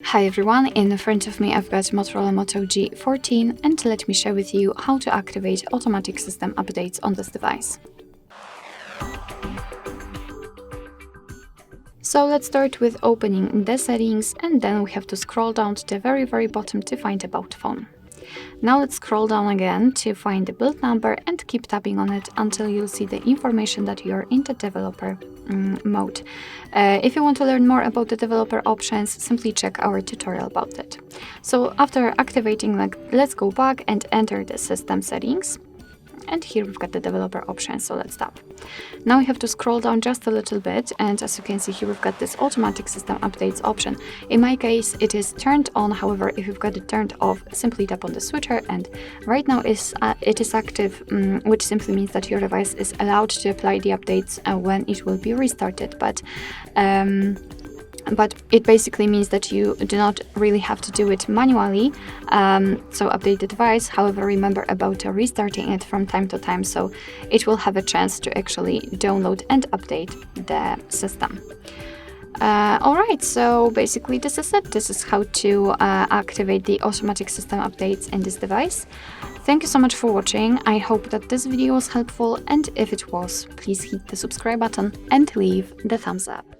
Hi everyone, in front of me I've got Motorola Moto G14 and let me share with you how to activate automatic system updates on this device. So let's start with opening the settings and then we have to scroll down to the very bottom to find About Phone. Now let's scroll down again to find the build number and keep tapping on it until you'll see the information that you're in the developer mode. If you want to learn more about the developer options, simply check our tutorial about it. So after activating, let's go back and enter the system settings. And here we've got the developer options, so let's tap. Now we have to scroll down just a little bit, and as you can see here we've got this automatic system updates option. In my case it is turned on, however if you've got it turned off, simply tap on the switcher and right now it is active, which simply means that your device is allowed to apply the updates when it will be restarted, but it basically means that you do not really have to do it manually, so update the device. However, remember about restarting it from time to time, so it will have a chance to actually download and update the system. Alright, so basically this is it. This is how to activate the automatic system updates in this device. Thank you so much for watching. I hope that this video was helpful, and if it was, please hit the subscribe button and leave the thumbs up.